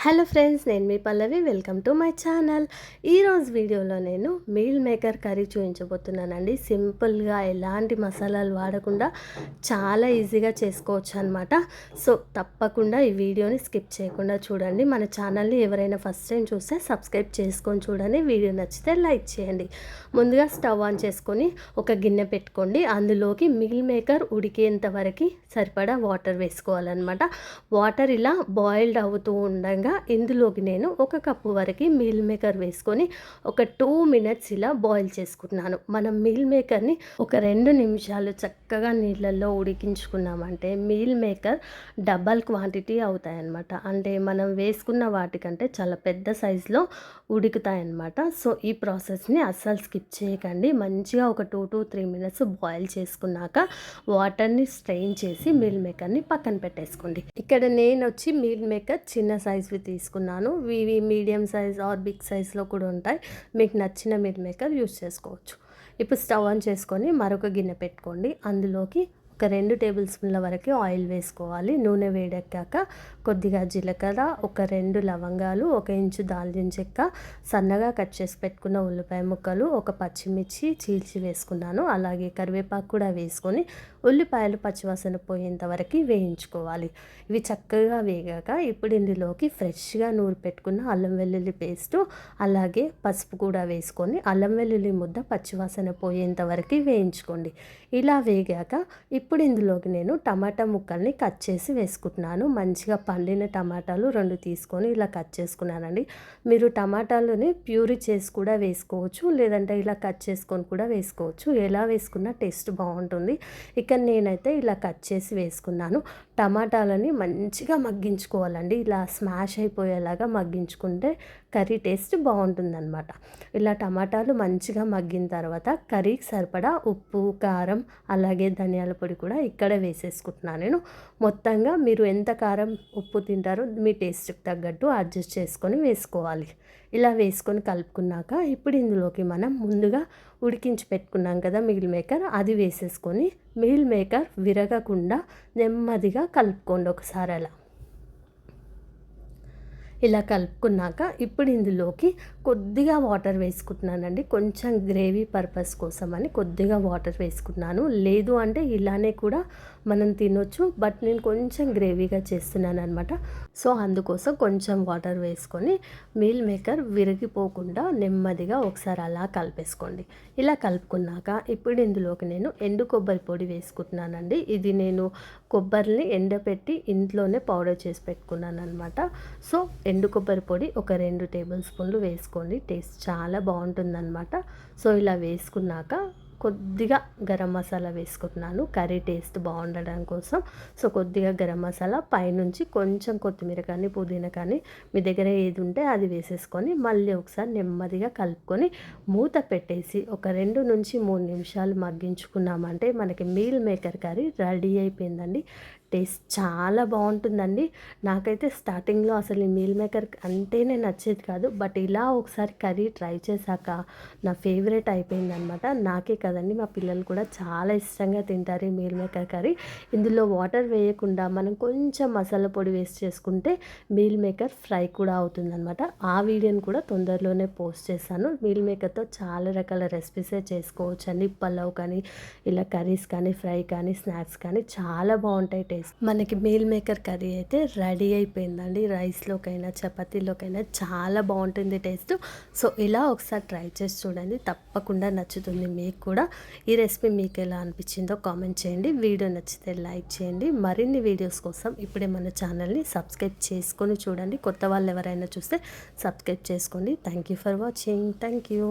Hello friends, నేను మీ Pallavi. Welcome to my channel. ఈరోజు వీడియోలో నేను మీల్ మేకర్ కర్రీ చూపించబోతున్నానండి. సింపుల్గా ఎలాంటి మసాలాలు వాడకుండా చాలా ఈజీగా చేసుకోవచ్చు అనమాట. సో తప్పకుండా ఈ వీడియోని స్కిప్ చేయకుండా చూడండి. మన ఛానల్ని ఎవరైనా ఫస్ట్ టైం చూస్తే సబ్స్క్రైబ్ చేసుకొని చూడండి. వీడియో నచ్చితే లైక్ చేయండి. ముందుగా స్టవ్ ఆన్ చేసుకొని ఒక గిన్నె పెట్టుకోండి. అందులోకి మీల్ మేకర్ ఉడికేంత వరకు సరిపడా వాటర్ వేసుకోవాలన్నమాట. వాటర్ ఇలా బాయిల్డ్ అవుతూ ఉండగా ఇందులోకి నేను ఒక కప్పు వరకు మీల్ మేకర్ వేసుకొని ఒక 2 మినిట్స్ ఇలా బాయిల్ చేసుకుంటున్నాను. మనం మీల్ మేకర్ని ఒక 2 నిమిషాలు చక్కగా నీళ్ళల్లో ఉడికించుకున్నామంటే మీల్ మేకర్ డబల్ క్వాంటిటీ అవుతాయన్నమాట. అంటే మనం వేసుకున్న వాటికంటే చాలా పెద్ద సైజులో ఉడుకుతాయన్నమాట. సో ఈ ప్రాసెస్ని అస్సలు స్కిప్ చేయకండి. మంచిగా ఒక 2 to 3 మినిట్స్ బాయిల్ చేసుకున్నాక వాటర్ని స్ట్రెయిన్ చేసి మీల్ మేకర్ని పక్కన పెట్టేసుకోండి. ఇక్కడ నేను వచ్చి మీల్ మేకర్ చిన్న సైజువి తీసుకున్నాను. ఇవి మీడియం సైజ్ ఆర్ బిగ్ సైజ్లో కూడా ఉంటాయి. మీకు నచ్చిన మీల్ మేకర్ యూస్ చేసుకోవచ్చు. ఇప్పుడు స్టవ్ ఆన్ చేసుకొని మరొక గిన్నె పెట్టుకోండి. అందులోకి ఒక 2 టేబుల్ స్పూన్ల వరకు ఆయిల్ వేసుకోవాలి. నూనె వేడెక్కాక కొద్దిగా జీలకర్ర, ఒక 2 లవంగాలు, 1 ఇంచు దాల్చిన చెక్క, సన్నగా కట్ చేసి పెట్టుకున్న ఉల్లిపాయ ముక్కలు, ఒక పచ్చిమిర్చి చీల్చి వేసుకున్నాను. అలాగే కరివేపాకు కూడా వేసుకొని ఉల్లిపాయలు పచ్చివాసన పోయేంత వరకు వేయించుకోవాలి. ఇవి చక్కగా వేగాక ఇప్పుడు ఇందులోకి ఫ్రెష్గా నూరు పెట్టుకున్న అల్లం వెల్లుల్లి పేస్టు, అలాగే పసుపు కూడా వేసుకొని అల్లం వెల్లుల్లి ముద్ద పచ్చివాసన పోయేంత వరకు వేయించుకోండి. ఇలా వేగాక ఇప్పుడు ఇందులోకి నేను టమాటా ముక్కల్ని కట్ చేసి వేసుకుంటున్నాను. మంచిగా పండిన టమాటాలు 2 తీసుకొని ఇలా కట్ చేసుకున్నానండి. మీరు టమాటాలని ప్యూరీ చేసి కూడా వేసుకోవచ్చు, లేదంటే ఇలా కట్ చేసుకొని కూడా వేసుకోవచ్చు. ఎలా వేసుకున్నా టేస్ట్ బాగుంటుంది. ఇక నేనైతే ఇలా కట్ చేసి వేసుకున్నాను. టమాటాలని మంచిగా మగ్గించుకోవాలండి. ఇలా స్మాష్ అయిపోయేలాగా మగ్గించుకుంటే కర్రీ టేస్ట్ బాగుంటుందన్నమాట. ఇలా టమాటాలు మంచిగా మగ్గిన తర్వాత కర్రీకి సరిపడా ఉప్పు, కారం, అలాగే ధనియాల పొడి కూడా ఇక్కడ వేసేసుకుంటున్నాను నేను. మొత్తంగా మీరు ఎంత కారం, ఉప్పు తింటారో మీ టేస్ట్కి తగ్గట్టు అడ్జస్ట్ చేసుకొని వేసుకోవాలి. ఇలా వేసుకొని కలుపుకున్నాక ఇప్పుడు ఇందులోకి మనం ముందుగా ఉడికించి పెట్టుకున్నాం కదా మీల్ మేకర్, అది వేసేసుకొని మీల్ మేకర్ విరగకుండా నెమ్మదిగా కలుపుకోండి ఒకసారి అలా. ఇలా కలుపుకున్నాక ఇప్పుడు ఇందులోకి కొద్దిగా వాటర్ వేసుకుంటున్నానండి. కొంచెం గ్రేవీ పర్పస్ కోసం అని కొద్దిగా వాటర్ వేసుకున్నాను. లేదు అంటే ఇలానే కూడా మనం తినొచ్చు, బట్ నేను కొంచెం గ్రేవీగా చేస్తున్నాను అనమాట. సో అందుకోసం కొంచెం వాటర్ వేసుకొని మీల్ మేకర్ విరిగిపోకుండా నెమ్మదిగా ఒకసారి అలా కలిపేసుకోండి. ఇలా కలుపుకున్నాక ఇప్పుడు ఇందులోకి నేను ఎండు కొబ్బరి పొడి వేసుకుంటున్నానండి. ఇది నేను కొబ్బరిని ఎండపెట్టి ఇంట్లోనే పౌడర్ చేసి పెట్టుకున్నాను అనమాట. సో ఎండు కొబ్బరి పొడి ఒక 2 టేబుల్ స్పూన్లు వేసుకోండి. టేస్ట్ చాలా బాగుంటుందన్నమాట. సో ఇలా వేసుకున్నాక కొద్దిగా గరం మసాలా వేసుకుంటున్నాను కర్రీ టేస్ట్ బాగుండడం కోసం. సో కొద్దిగా గరం మసాలా, పైనుంచి కొంచెం కొత్తిమీర కానీ పుదీనా కానీ మీ దగ్గర ఏది ఉంటే అది వేసేసుకొని మళ్ళీ ఒకసారి నెమ్మదిగా కలుపుకొని మూత పెట్టేసి ఒక 2 నుంచి 3 నిమిషాలు మగ్గించుకున్నామంటే మనకి మీల్ మేకర్ కర్రీ రెడీ అయిపోయిందండి. టేస్ట్ చాలా బాగుంటుందండి. నాకైతే స్టార్టింగ్లో అసలు ఈ మీల్ మేకర్ అంటేనే నచ్చేది కాదు, బట్ ఇలా ఒకసారి కర్రీ ట్రై చేశాక నా ఫేవరెట్ అయిపోయిందనమాట. నాకే కదండి, మా పిల్లలు కూడా చాలా ఇష్టంగా తింటారు ఈ మీల్ మేకర్ కర్రీ. ఇందులో వాటర్ వేయకుండా మనం కొంచెం మసాలా పొడి వేసి చేసుకుంటే మీల్ మేకర్ ఫ్రై కూడా అవుతుందన్నమాట. ఆ వీడియోని కూడా తొందరలోనే పోస్ట్ చేశాను. మీల్ మేకర్తో చాలా రకాల రెసిపీసే చేసుకోవచ్చు అండి. పలావ్ కానీ, ఇలా కర్రీస్ కానీ, ఫ్రై కానీ, స్నాక్స్ కానీ చాలా బాగుంటాయి టేస్ట్. మనకి మీల్ మేకర్ కర్రీ అయితే రెడీ అయిపోయిందండి. రైస్లోకైనా చపాతీలోకైనా చాలా బాగుంటుంది టేస్ట్. సో ఇలా ఒకసారి ట్రై చేసి చూడండి, తప్పకుండా నచ్చుతుంది మీకు కూడా. ఈ రెసిపీ మీకు ఎలా అనిపించిందో కామెంట్ చేయండి. వీడియో నచ్చితే లైక్ చేయండి. మరిన్ని వీడియోస్ కోసం ఇప్పుడే మన ఛానల్ని సబ్స్క్రైబ్ చేసుకొని చూడండి. కొత్త వాళ్ళు ఎవరైనా చూస్తే సబ్స్క్రైబ్ చేసుకోండి. Thank you for watching. Thank you.